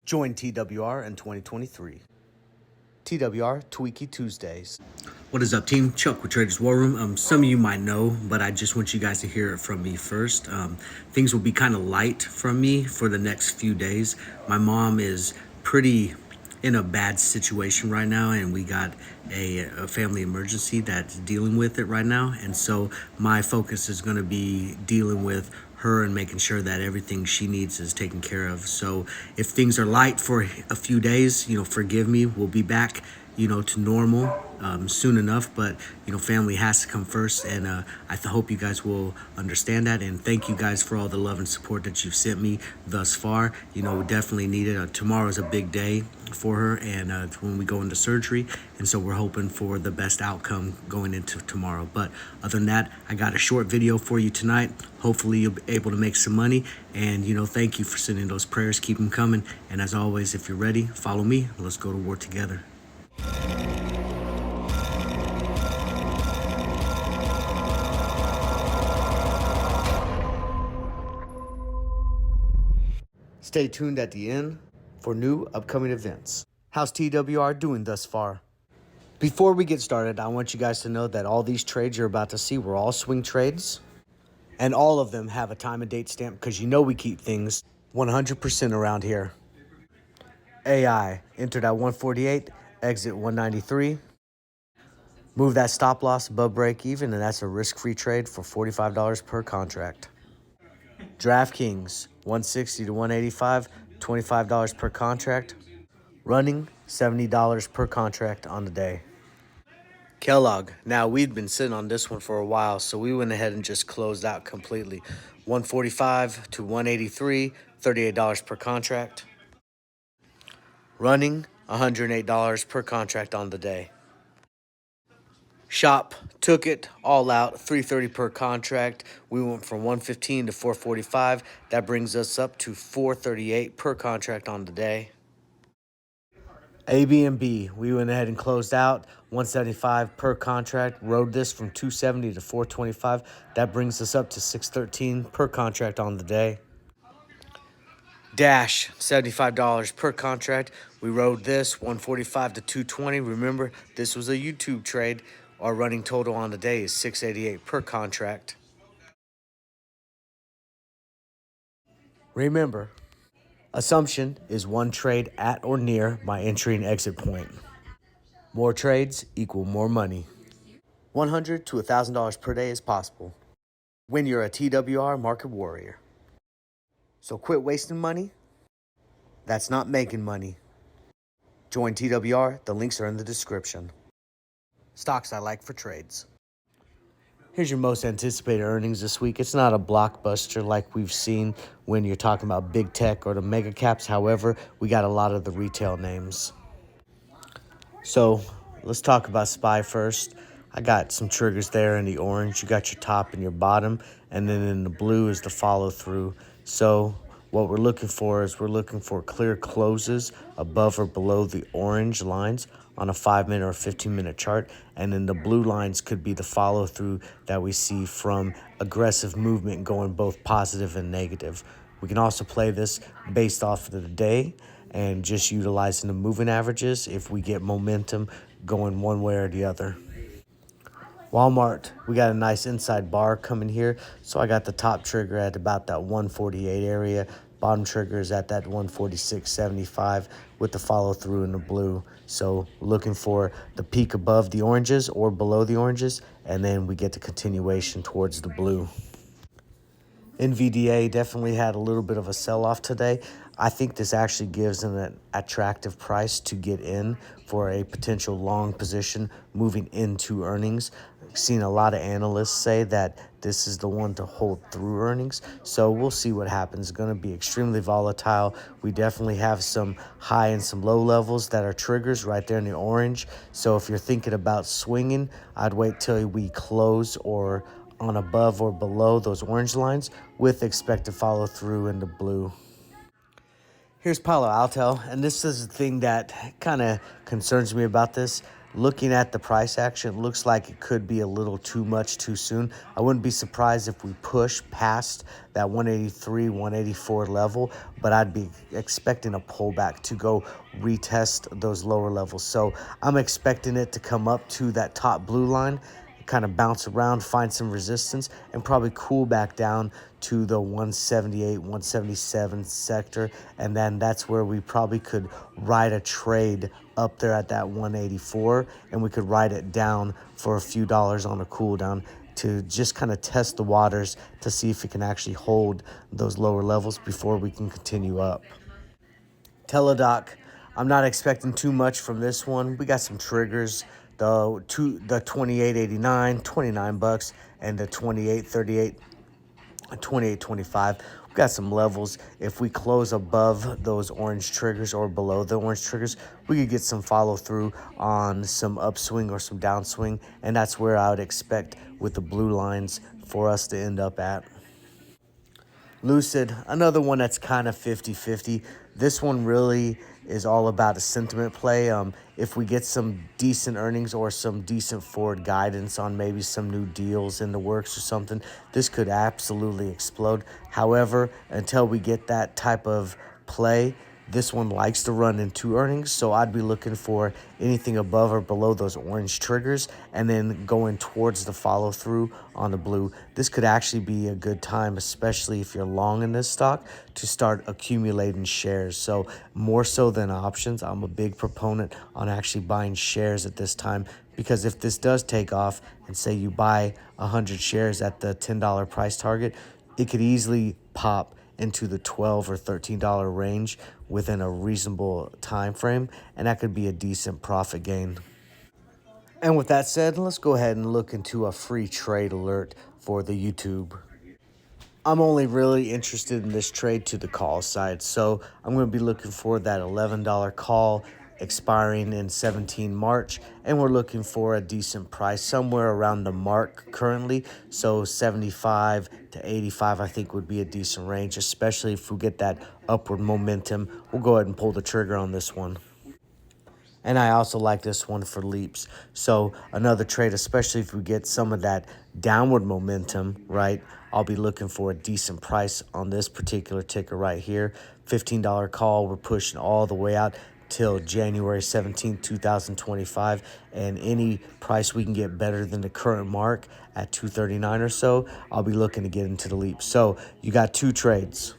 Join TWR in 2023. TWR Tweaky Tuesdays. What is up, team? Chuck with Traders War Room. Some of you might know, but I just want you guys to hear it from me first. Things will be kind of light from me for the next few days. My mom is pretty in a bad situation right now, and we got a family emergency that's dealing with it right now. And so my focus is going to be dealing with her and making sure that everything she needs is taken care of. So if things are light for a few days, forgive me. We'll be back, to normal soon enough. But, family has to come first. And I hope you guys will understand that. And thank you guys for all the love and support that you've sent me thus far. We definitely need it. Tomorrow's a big day for her, and when we go into surgery. And so we're hoping for the best outcome going into tomorrow. But other than that, I got a short video for you tonight. Hopefully you'll be able to make some money. And, thank you for sending those prayers. Keep them coming. And as always, if you're ready, follow me. Let's go to war together. Stay tuned at the end for new upcoming events. How's TWR doing thus far? Before we get started, I want you guys to know that all these trades you're about to see were all swing trades. And all of them have a time and date stamp because we keep things 100% around here. AI entered at 148, exit 193. Move that stop loss above break even, and that's a risk-free trade for $45 per contract. DraftKings 160 to 185, $25 per contract. Running $70 per contract on the day. Kellogg. Now, we'd been sitting on this one for a while, so we went ahead and just closed out completely. 145 to 183, $38 per contract. Running $108 per contract on the day. Shop took it all out, $330 per contract. We went from 115 to 445. That brings us up to $438 per contract on the day. AB&B, we went ahead and closed out, $175 per contract. Rode this from 270 to 425. That brings us up to $613 per contract on the day. Dash, $75 per contract. We rode this 145 to 220. Remember, this was a YouTube trade. Our running total on the day is $688 per contract. Remember, assumption is one trade at or near my entry and exit point. More trades equal more money. $100 to $1,000 per day is possible when you're a TWR market warrior. So quit wasting money. That's not making money. Join TWR. The links are in the description. Stocks I like for trades. Here's your most anticipated earnings this week. It's not a blockbuster like we've seen when you're talking about big tech or the mega caps. However, we got a lot of the retail names. So let's talk about SPY first. I got some triggers there in the orange. You got your top and your bottom, and then in the blue is the follow through. So what we're looking for is clear closes above or below the orange lines on a 5-minute or 15-minute chart, and then the blue lines could be the follow through that we see from aggressive movement going both positive and negative. We can also play this based off of the day and just utilizing the moving averages if we get momentum going one way or the other. Walmart, we got a nice inside bar coming here. So I got the top trigger at about that 148 area. Bottom trigger is at that 146.75 with the follow through in the blue. So looking for the peak above the oranges or below the oranges, and then we get the continuation towards the blue. NVDA definitely had a little bit of a sell-off today. I think this actually gives an attractive price to get in for a potential long position moving into earnings. I've seen a lot of analysts say that this is the one to hold through earnings. So we'll see what happens. It's going to be extremely volatile. We definitely have some high and some low levels that are triggers right there in the orange. So if you're thinking about swinging, I'd wait till we close or on above or below those orange lines with expected follow through in the blue. Here's Palo Alto, and this is the thing that kind of concerns me about this. Looking at the price action, it looks like it could be a little too much too soon. I wouldn't be surprised if we push past that 183, 184 level, but I'd be expecting a pullback to go retest those lower levels. So I'm expecting it to come up to that top blue line, kind of bounce around, find some resistance, and probably cool back down to the 178, 177 sector. And then that's where we probably could ride a trade up there at that 184, and we could ride it down for a few dollars on a cool down to just kind of test the waters to see if it can actually hold those lower levels before we can continue up. Teledoc, I'm not expecting too much from this one. We got some triggers, the 28.89, $29, and the 28.38, 28.25. We've got some levels. If we close above those orange triggers or below the orange triggers, we could get some follow through on some upswing or some downswing, and that's where I would expect with the blue lines for us to end up at. Lucid, another one that's kind of 50-50. This one really is all about a sentiment play. If we get some decent earnings or some decent forward guidance on maybe some new deals in the works or something, this could absolutely explode. However, until we get that type of play, this one likes to run into earnings, so I'd be looking for anything above or below those orange triggers and then going towards the follow through on the blue. This could actually be a good time, especially if you're long in this stock, to start accumulating shares. So more so than options, I'm a big proponent on actually buying shares at this time, because if this does take off and say you buy 100 shares at the $10 price target, it could easily pop into the $12 or $13 range within a reasonable time frame, and that could be a decent profit gain. And with that said, let's go ahead and look into a free trade alert for the YouTube. I'm only really interested in this trade to the call side, so I'm going to be looking for that $11 call expiring in 17 March, and we're looking for a decent price somewhere around the mark currently. So 75 to 85 I think would be a decent range, especially if we get that upward momentum. We'll go ahead and pull the trigger on this one. And I also like this one for leaps. So another trade, especially if we get some of that downward momentum, right? I'll be looking for a decent price on this particular ticker right here. $15 call. We're pushing all the way out till January 17th, 2025. And any price we can get better than the current mark at 239 or so, I'll be looking to get into the leap. So you got two trades.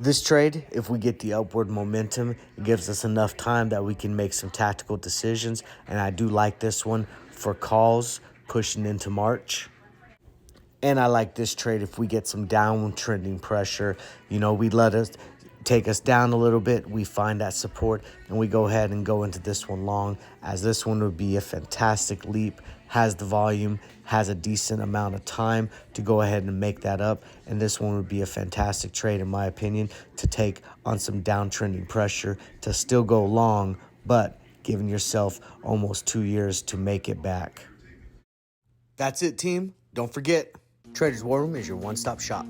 This trade, if we get the upward momentum, it gives us enough time that we can make some tactical decisions. And I do like this one for calls pushing into March. And I like this trade if we get some downward trending pressure. You know, we let us take us down a little bit. We find that support and we go ahead and go into this one long, as this one would be a fantastic leap, has the volume, has a decent amount of time to go ahead and make that up. And this one would be a fantastic trade, in my opinion, to take on some downtrending pressure to still go long, but giving yourself almost 2 years to make it back. That's it, team. Don't forget, Traders War Room is your one-stop shop.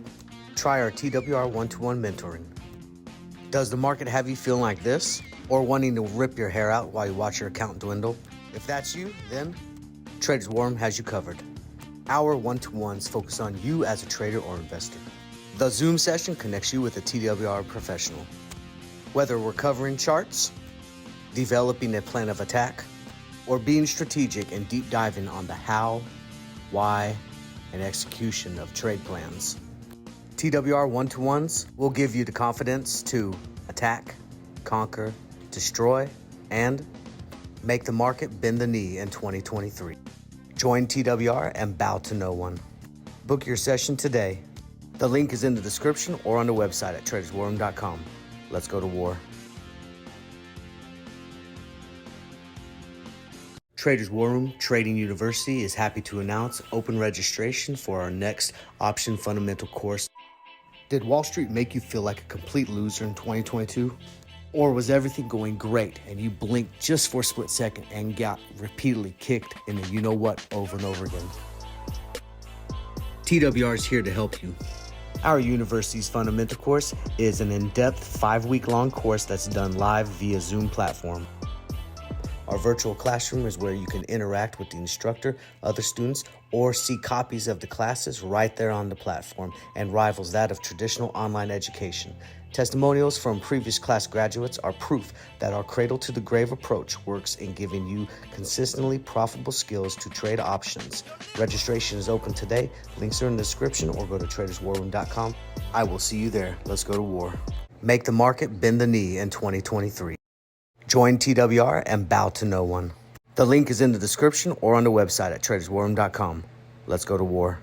Try our TWR one-to-one mentoring. Does the market have you feeling like this, or wanting to rip your hair out while you watch your account dwindle? If that's you, then Traders War Room has you covered. Our one-to-ones focus on you as a trader or investor. The Zoom session connects you with a TWR professional. Whether we're covering charts, developing a plan of attack, or being strategic and deep diving on the how, why, and execution of trade plans, TWR one-to-ones will give you the confidence to attack, conquer, destroy, and make the market bend the knee in 2023. Join TWR and bow to no one. Book your session today. The link is in the description or on the website at traderswarroom.com. Let's go to war. Traders War Room Trading University is happy to announce open registration for our next option fundamental course. Did Wall Street make you feel like a complete loser in 2022? Or was everything going great and you blinked just for a split second and got repeatedly kicked in the you-know-what over and over again? TWR is here to help you. Our university's fundamental course is an in-depth 5-week-long course that's done live via Zoom platform. Our virtual classroom is where you can interact with the instructor, other students, or see copies of the classes right there on the platform and rivals that of traditional online education. Testimonials from previous class graduates are proof that our cradle to the grave approach works in giving you consistently profitable skills to trade options. Registration is open today. Links are in the description or go to traderswarroom.com. I will see you there. Let's go to war. Make the market bend the knee in 2023. Join TWR and bow to no one. The link is in the description or on the website at traderswarroom.com. Let's go to war.